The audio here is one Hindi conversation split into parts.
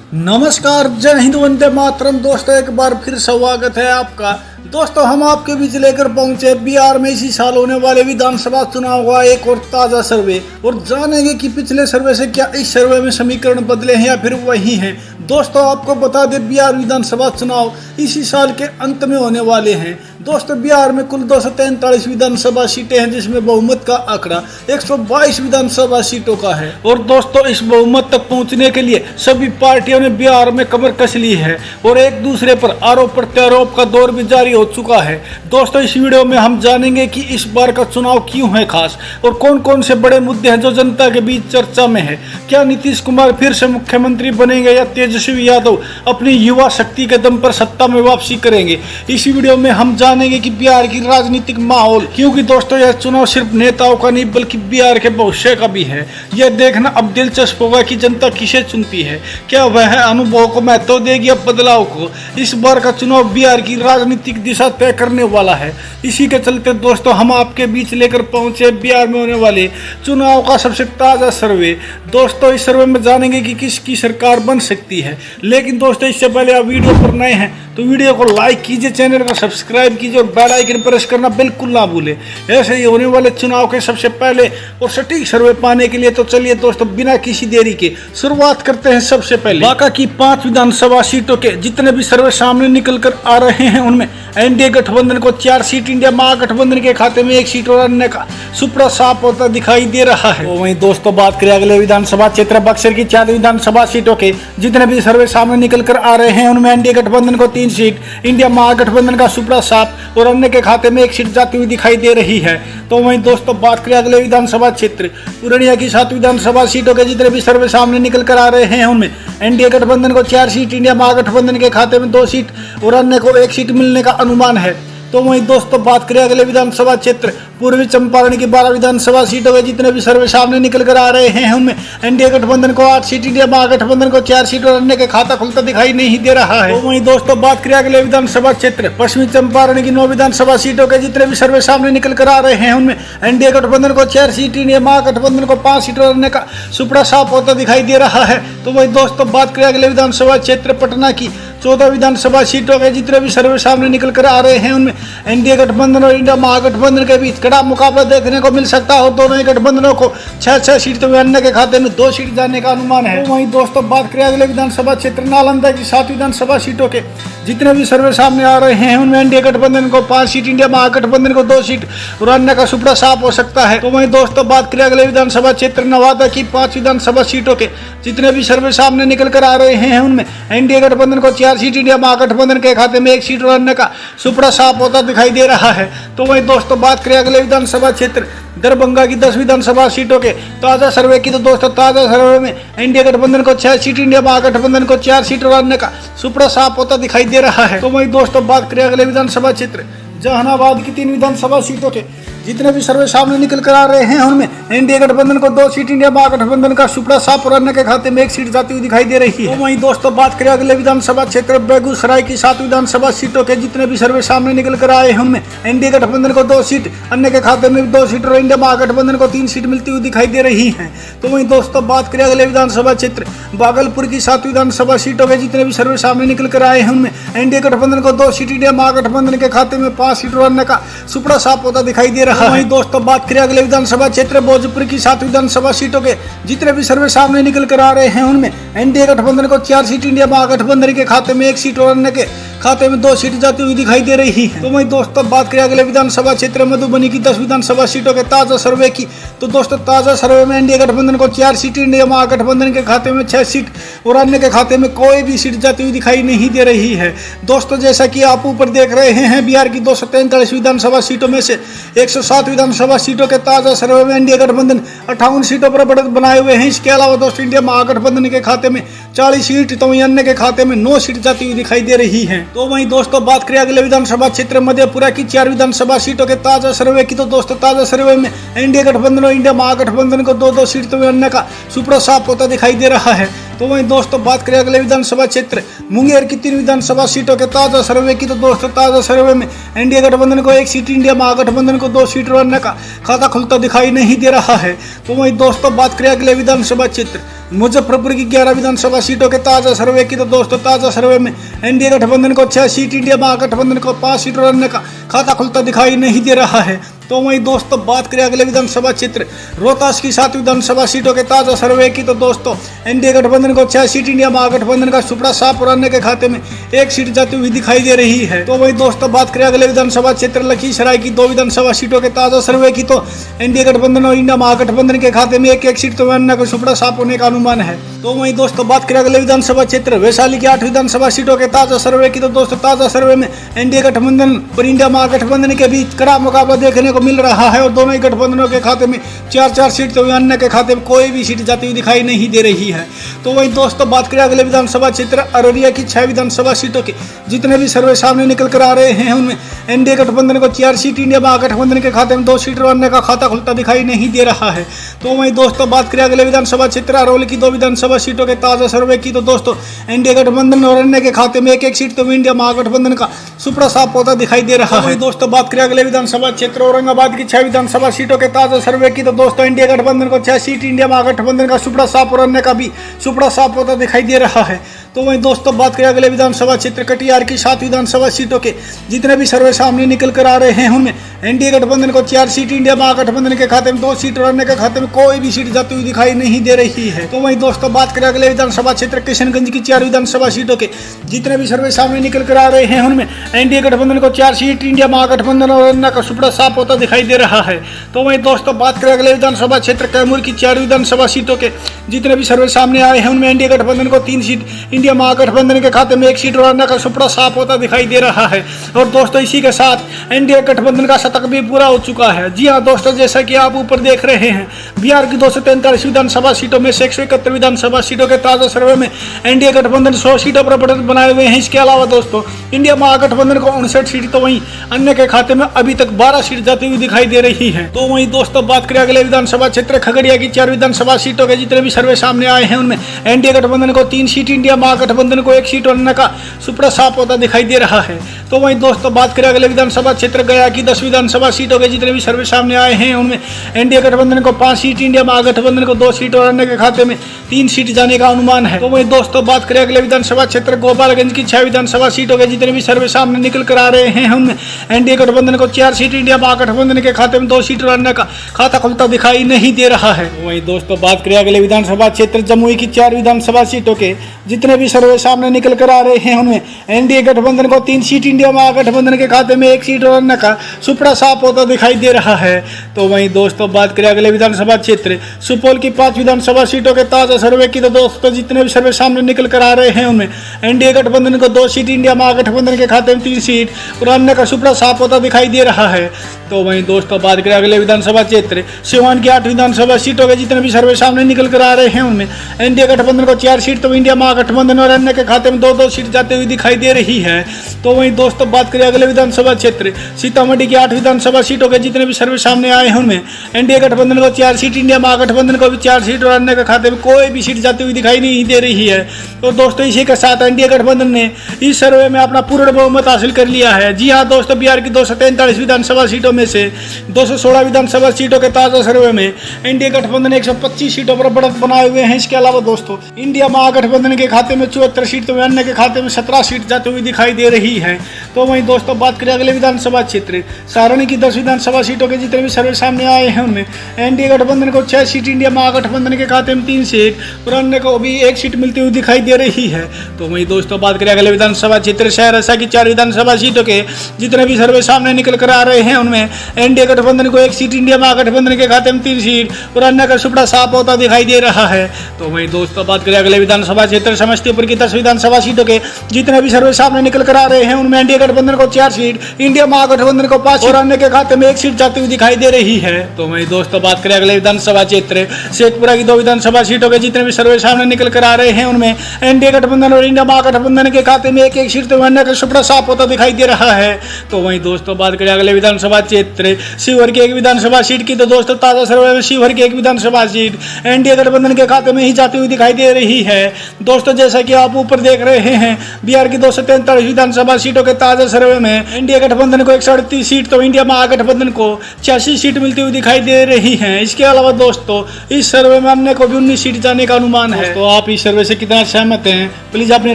नमस्कार, जय हिंद, वंदे मातरम। दोस्तों, एक बार फिर स्वागत है आपका। दोस्तों, हम आपके बीच लेकर पहुंचे बिहार में इसी साल होने वाले विधानसभा चुनाव का एक और ताज़ा सर्वे, और जानेंगे कि पिछले सर्वे से क्या इस सर्वे में समीकरण बदले हैं या फिर वही हैं। दोस्तों, आपको बता दें, बिहार विधानसभा चुनाव इसी साल के अंत में होने वाले हैं। दोस्तों, बिहार में कुल 243 विधानसभा सीटें हैं, जिसमें बहुमत का आंकड़ा 122 विधानसभा सीटों का है। और दोस्तों, इस बहुमत तक पहुंचने के लिए सभी पार्टियों ने बिहार में कमर कस ली है और एक दूसरे पर आरोप प्रत्यारोप का दौर भी जारी हो चुका है। दोस्तों, इस वीडियो में हम जानेंगे कि इस बार का चुनाव क्यों है खास और कौन कौन से बड़े मुद्दे हैं जो जनता के बीच चर्चा में है। क्या नीतीश कुमार फिर से मुख्यमंत्री बनेंगे या तेजस्वी यादव अपनी युवा शक्ति के दम पर सत्ता में वापसी करेंगे। इस वीडियो में हम जानेंगे कि बिहार की राजनीतिक माहौल, क्योंकि दोस्तों यह चुनाव सिर्फ नेताओं का नहीं बल्कि बिहार के भविष्य का भी है। यह देखना अब दिलचस्प होगा कि जनता किसे चुनती है। क्या वह अनुभव को महत्व देगी या बदलाव को। इस बार का चुनाव बिहार की राजनीतिक दिशा तय करने वाला है। इसी के चलते दोस्तों, हम आपके बीच लेकर पहुंचे बिहार में होने वाले चुनाव का सबसे ताजा सर्वे। दोस्तों, इस सर्वे में जानेंगे कि किसकी सरकार बन सकती है। लेकिन दोस्तों, इससे पहले आप वीडियो पर नए हैं तो वीडियो को लाइक कीजिए, चैनल को सब्सक्राइब कीजिए और बेल आइकन प्रेस करना बिल्कुल ना भूलें। ऐसे ही होने वाले चुनाव के सबसे पहले और सटीक सर्वे पाने के लिए तो चलिए दोस्तों, बिना किसी देरी के शुरुआत करते हैं। सबसे पहले बांका की 5 विधानसभा सीटों के जितने भी सर्वे सामने निकल कर आ रहे हैं, उनमें एनडीए गठबंधन को 4 सीट, इंडिया महागठबंधन के खाते में 1 सीट और अन्य का सुपड़ा साफ होता दिखाई दे रहा है। तो वहीं दोस्तों, बात करें अगले विधानसभा क्षेत्र बक्सर की 4 विधानसभा सीटों के जितने भी सर्वे सामने निकल कर आ रहे हैं, उनमें एनडीए गठबंधन को 3 सीट, इंडिया महागठबंधन का सुपड़ा साफ और अन्य के खाते में 1 सीट जाती हुई दिखाई दे रही है। तो वहीं दोस्तों, बात करें अगले विधानसभा क्षेत्र पूर्णिया की 7 विधानसभा सीटों के जितने भी सर्वे सामने निकल कर आ रहे हैं, उनमें एनडीए गठबंधन को 4 सीट, इंडिया महागठबंधन के खाते में 2 सीट और अन्य को 1 सीट मिलने का अनुमान है। तो वहीं दोस्तों, बात करें अगले विधानसभा क्षेत्र पूर्वी चंपारण की 12 विधानसभा सीटों के जितने भी सर्वे सामने निकल कर आ रहे हैं, उनमें एनडीए गठबंधन को 8 सीट, इंडिया महागठबंधन को 4 सीट और अन्य के खाता खुलता दिखाई नहीं दे रहा है। तो वहीं दोस्तों, बात करें अगले विधानसभा क्षेत्र पश्चिमी चंपारण की 9 विधानसभा सीटों के जितने भी सर्वे सामने निकल कर आ रहे हैं, उनमें एनडीए गठबंधन को 4 सीट, इंडिया महागठबंधन को 5 सीट और अन्य का सुपड़ा साफ होता दिखाई दे रहा है। तो वहीं दोस्तों, बात करें अगले विधानसभा क्षेत्र पटना की 14 विधानसभा सीटों के जितने भी सर्वे सामने निकल कर आ रहे हैं, उनमें एनडीए गठबंधन और इंडिया महागठबंधन के बीच कड़ा मुकाबला देखने को मिल सकता हो। दोनों ही गठबंधनों को 6-6 सीट तो अन्य के खाते में 2 सीट जाने का अनुमान है। तो वहीं दोस्तों, बात करें अगले विधानसभा क्षेत्र नालंदा की 7 विधानसभा सीटों के जितने भी सर्वे सामने आ रहे हैं, उनमें एनडीए गठबंधन को 5 सीट, इंडिया महागठबंधन को 2 सीट और अन्य का सुपड़ा साफ हो सकता है। तो वहीं दोस्तों, बात करें अगले विधानसभा क्षेत्र नवादा की 5 विधानसभा सीटों के जितने भी सर्वे सामने निकल कर आ रहे हैं, उनमें एनडीए गठबंधन को 4 सीट, इंडिया महागठबंधन के खाते में 1 सीट और अन्य का सुपड़ा साफ होता दिखाई दे रहा है। तो वहीं दोस्तों, बात करें अगले विधानसभा क्षेत्र दरभंगा की 10 विधानसभा सीटों के ताजा सर्वे की, तो दोस्तों ताजा सर्वे में एनडीए गठबंधन को 6 सीट, इंडिया महागठबंधन को 4 सीट और अन्य का सुपड़ा साफ होता दिखाई दे रहा है। तो वहीं दोस्तों, बात करें अगले विधानसभा क्षेत्र जहानाबाद की 3 विधानसभा सीटों के जितने भी सर्वे सामने निकल कर आ रहे हैं, उनमें एनडीए गठबंधन को 2 सीट, इंडिया महागठबंधन का सुपड़ा साफ और अन्य के खाते में 1 सीट जाती हुई दिखाई दे रही है। तो वहीं दोस्तों, बात करें अगले विधानसभा क्षेत्र बेगूसराय की 7 विधानसभा सीटों के जितने भी सर्वे सामने निकल कर आए हैं, उनमें एनडीए गठबंधन को 2 सीट, अन्य के खाते में 2 सीट और इंडिया महागठबंधन को 3 सीट मिलती हुई दिखाई दे रही है। तो वहीं दोस्तों, बात करें अगले विधानसभा क्षेत्र भागलपुर की 7 विधानसभा सीटों के जितने भी सर्वे सामने निकल कर आए हैं, उनमें एनडीए गठबंधन को 2 सीट, इंडिया महागठबंधन के खाते में 5 सीट और अन्य का सुपड़ा साफ होता दिखाई दे रहा है। वहीं दोस्तों, बात करें अगले विधानसभा क्षेत्र भोजपुर की 7 विधानसभा सीटों के जितने भी सर्वे सामने निकल कर आ रहे हैं, उनमें एनडीए गठबंधन को 4 सीट, इंडिया महागठबंधन के खाते में 1 सीट और अन्य के खाते में 2 सीट जाती हुई दिखाई दे रही है। तो वहीं दोस्तों, बात करें अगले विधानसभा क्षेत्र मधुबनी की 10 विधानसभा सीटों के ताजा सर्वे की, तो दोस्तों ताजा सर्वे में एनडीए गठबंधन को 4 सीट, इंडिया महागठबंधन के खाते में 6 सीट और अन्य के खाते में कोई भी सीट जाती हुई दिखाई नहीं दे रही है। दोस्तों, जैसा कि आप ऊपर देख रहे हैं, बिहार की 243 विधानसभा सीटों में से 107 विधानसभा सीटों के ताजा सर्वे में एनडीए गठबंधन 58 सीटों पर बढ़त बनाए हुए हैं। इसके अलावा दोस्तों, इंडिया महागठबंधन के खाते में 40 सीट तो वहीं अन्य के खाते में 9 सीट जाती हुई दिखाई दे रही है। तो वहीं दोस्तों, बात करें अगले विधानसभा क्षेत्र मधेपुरा की 4 विधानसभा सीटों के ताजा सर्वे की, तो दोस्तों ताजा सर्वे में एनडीए गठबंधन और इंडिया महागठबंधन को 2-2 सीट तो अन्य का सुपड़ा साफ होता दिखाई दे रहा है। तो वहीं दोस्तों बात करें अगले विधानसभा क्षेत्र मुंगेर की 3 विधानसभा सीटों के ताजा सर्वे की, तो दोस्तों ताजा सर्वे में एनडीए गठबंधन को 1 सीट, इंडिया महागठबंधन को 2 सीट बनने का खाता खुलता दिखाई नहीं दे रहा है। तो वहीं दोस्तों बात करें अगले विधानसभा क्षेत्र मुजफ्फरपुर की 11 विधानसभा सीटों के ताजा सर्वे की, तो दोस्तों ताजा सर्वे में एनडीए गठबंधन को 6 सीट, इंडिया महागठबंधन को 5 सीट बनने का खाता खुलता दिखाई नहीं दे रहा है। तो वहीं दोस्तों बात करें अगले विधानसभा क्षेत्र रोहतास की 7 विधानसभा सीटों के ताजा सर्वे की, तो दोस्तों एनडीए गठबंधन को 6 सीट, इंडिया महागठबंधन का सुपड़ा साफ रहने के खाते में 1 सीट जाती हुई दिखाई दे रही है। तो वहीं दोस्तों बात करें अगले विधानसभा क्षेत्र लखीसराय की 2 विधानसभा सीटों के ताजा सर्वे की, तो एनडीए गठबंधन और इंडिया महागठबंधन के खाते में 1 सीट तो बनने का सुपड़ा साफ होने का अनुमान है। तो वहीं दोस्तों बात करें अगले विधानसभा क्षेत्र वैशाली की 8 विधानसभा सीटों के ताजा सर्वे की, तो दोस्तों ताजा सर्वे में एनडीए गठबंधन और इंडिया महागठबंधन के बीच कड़ा मुकाबला देखने को मिल रहा है और दोनों ही गठबंधनों के खाते में 4-4 सीट तो अन्य के खाते में कोई भी सीट जाती हुई दिखाई नहीं दे रही है। तो वहीं दोस्तों बात करें अगले विधानसभा क्षेत्र अररिया की 6 विधानसभा सीटों के जितने भी सर्वे सामने निकल कर आ रहे हैं उनमें एनडीए गठबंधन को 4 सीट, इंडिया महागठबंधन के खाते में 2 सीट बनने का खाता खुलता दिखाई नहीं दे रहा है। तो वहीं दोस्तों बात करें अगले विधानसभा क्षेत्र अरवली की 2 विधानसभा सीटों के ताजा सर्वे की, तो दोस्तों एनडीए गठबंधन और अन्य के खाते में 1-1 सीट तो इंडिया महागठबंधन का सुपड़ा साफ होता दिखाई दे रहा है। दोस्तों बात करें अगले विधानसभा क्षेत्र औरंगाबाद की 6 विधानसभा सीटों के ताजा सर्वे की, तो दोस्तों इंडिया गठबंधन को 6 सीट, इंडिया महागठबंधन का सुपड़ा साफ और अन्य का भी सुपड़ा साफ होता दिखाई दे रहा है। तो वहीं दोस्तों बात करें अगले विधानसभा क्षेत्र कटिहार की 7 विधानसभा सीटों के जितने भी सर्वे सामने निकल कर आ रहे हैं उनमें एनडीए गठबंधन को 4 सीट, इंडिया महागठबंधन के खाते में 2 सीट और अन्य के खाते में कोई भी सीट जाती हुई दिखाई नहीं दे रही है। तो वहीं दोस्तों बात करें अगले विधानसभा क्षेत्र किशनगंज की 4 विधानसभा सीटों के जितने भी सर्वे सामने निकल कर आ रहे हैं उनमें एनडीए गठबंधन को 4 सीट, इंडिया महागठबंधन और अन्य का सुपड़ा साफ होता दिखाई दे रहा है। तो वहीं दोस्तों बात करें अगले विधानसभा क्षेत्र कैमूर की 4 विधानसभा सीटों के जितने भी सर्वे सामने आए हैं उनमें एनडीए गठबंधन को 3 सीट, इंडिया महागठबंधन के खाते में 1 सीट और अन्य का सुपड़ा साफ होता दिखाई दे रहा है। और दोस्तों इसी के साथ एनडीए गठबंधन का शतक भी पूरा हो चुका है। जी हां दोस्तों, जैसा कि आप ऊपर देख रहे हैं बिहार की 243 विधानसभा सीटों में से 171 विधानसभा सीटों के ताजा सर्वे में एनडीए गठबंधन 100 सीटों पर बढ़त बनाए हुए हैं। इसके अलावा दोस्तों इंडिया महागठबंधन को 59 सीट तो वहीं अन्य के खाते में अभी तक 12 सीट जाती हुई दिखाई दे रही है। तो वहीं दोस्तों बात करें अगले विधानसभा क्षेत्र खगड़िया की 4 विधानसभा सीटों के जितने भी सर्वे सामने आए हैं उनमें एनडीए गठबंधन को 3 सीट, इंडिया महागठबंधन को 1 सीट और अन्य का सुपड़ा साफ होता दिखाई दे रहा है। तो वहीं दोस्तों बात करें अगले विधानसभा क्षेत्र गया की 10 विधानसभा सीटों के जितने भी सर्वे सामने आए हैं उनमें एनडीए गठबंधन को 5 सीट, इंडिया महागठबंधन को 2 सीट और अन्य के खाते में 3 सीट जाने का अनुमान है। तो वहीं दोस्तों बात करें अगले विधानसभा क्षेत्र गोपालगंज की 6 विधानसभा सीटों के जितने भी सर्वे सामने निकल कर आ रहे हैं उनमें एनडीए गठबंधन को 4 सीट, इंडिया महागठबंधन के खाते में 2 सीट और अन्य का खाता खुलता दिखाई नहीं दे रहा है। वहीं दोस्तों बात करें अगले विधानसभा क्षेत्र जमुई की 4 विधानसभा सीटों के जितने भी सर्वे सामने निकल कर आ रहे हैं उनमें एनडीए गठबंधन को 3 सीट, इंडिया महागठबंधन के खाते में 1 सीट और अन्य का सुपड़ा साफ होता दिखाई दे रहा है। तो वहीं दोस्तों बात करें अगले विधानसभा क्षेत्र सुपौल की 5 विधानसभा सीटों के ताजा सर्वे की, तो दोस्तों जितने भी सर्वे सामने निकल कर आ रहे हैं उनमें एनडीए गठबंधन को 2 सीट, इंडिया महागठबंधन के खाते में 3 सीट और अन्य का सुपड़ा साफ होता दिखाई दे रहा है। तो वहीं दोस्तों बात करें अगले विधानसभा क्षेत्र सिवान की 8 विधानसभा सीटों के जितने भी सर्वे सामने निकल कर आ रहे हैं उनमें एनडीए गठबंधन को 4 सीट तो इंडिया महागठबंधन और अन्य के खाते में 2-2 सीट जाती हुई दिखाई दे रही है। तो वहीं दोस्तों बात करें अगले विधानसभा क्षेत्र सीतामढ़ी की 8 विधानसभा सीटों के जितने भी सर्वे सामने आए हैं उनमें एनडीए गठबंधन को 4 सीट, इंडिया महागठबंधन को भी 4 सीट और अन्य के खाते में कोई भी सीट जाती हुई दिखाई नहीं दे रही है। तो दोस्तों इसी के साथ एनडीए गठबंधन ने इस सर्वे में अपना पूर्ण बहुमत हासिल कर लिया है। जी हाँ दोस्तों, बिहार की 243 विधानसभा सीटों में से 216 विधानसभा सीटों के ताजा सर्वे में एनडीए गठबंधन 125 सीटों पर बढ़त बनाए हुए हैं। इसके अलावा दोस्तों इंडिया महागठबंधन के खाते में 74 सीट तो अन्य के खाते में 17 सीट जाती हुई दिखाई दे रही है। तो वहीं दोस्तों बात करें अगले विधानसभा क्षेत्र सारणी की 10 विधानसभा सीटों के जितने भी सर्वे सामने आए हैं उनमें एनडीए गठबंधन को 6 सीट, इंडिया महागठबंधन के खाते में 3 सीट और अन्य को भी 1 सीट मिलती हुई दिखाई दे रही है। तो वहीं दोस्तों बात करें अगले विधानसभा क्षेत्र सहरसा की 4 विधानसभा सीटों के जितने भी सर्वे सामने निकल कर आ रहे हैं उनमें एनडीए गठबंधन को 1 सीट, इंडिया महागठबंधन के खाते में 3 सीट और अन्य का सुपड़ा साफ होता दिखाई दे रहा है। तो वहीं दोस्तों बात करें अगले विधानसभा क्षेत्र समस्तीपुर उसके ऊपर की 10 विधानसभा सीटों के जितने भी सर्वे सामने निकल कर आ रहे हैं उनमें एनडीए गठबंधन को 4 सीट, इंडिया महागठबंधन को 5 और अन्य के खाते में 1 सीट जाती हुई दिखाई दे रही है। तो वही दोस्तों बात करें अगले विधानसभा क्षेत्र शेखपुरा की 2 विधानसभा सीटों के जितने भी सर्वे सामने निकल कर आ रहे हैं उनमें एनडीए गठबंधन और इंडिया महागठबंधन के खाते में 1-1 सीट तो अन्य का सुपड़ा साफ होता दिखाई दे रहा है। तो वही दोस्तों बात करें अगले विधानसभा क्षेत्र शिवहर की 1 विधानसभा सीट की, तो दोस्तों ताजा सर्वे में शिवहर की 1 विधानसभा सीट एनडीए गठबंधन के खाते में ही जाती हुई दिखाई दे रही है। दोस्तों जैसा कि आप ऊपर देख रहे हैं बिहार की 243 विधानसभा सीटों के ताजा सर्वे में एनडीए गठबंधन को 138 सीट तो इंडिया महागठबंधन को 86 सीट मिलती हुई दिखाई दे रही है। इसके अलावा दोस्तों इस सर्वे में अन्य को भी 19 सीट जाने का अनुमान है। तो आप इस सर्वे से कितना सहमत हैं प्लीज अपनी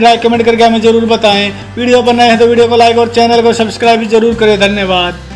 राय कमेंट करके हमें जरूर बताएं। वीडियो पर नए हैं तो वीडियो को लाइक और चैनल को सब्सक्राइब जरूर करें। धन्यवाद।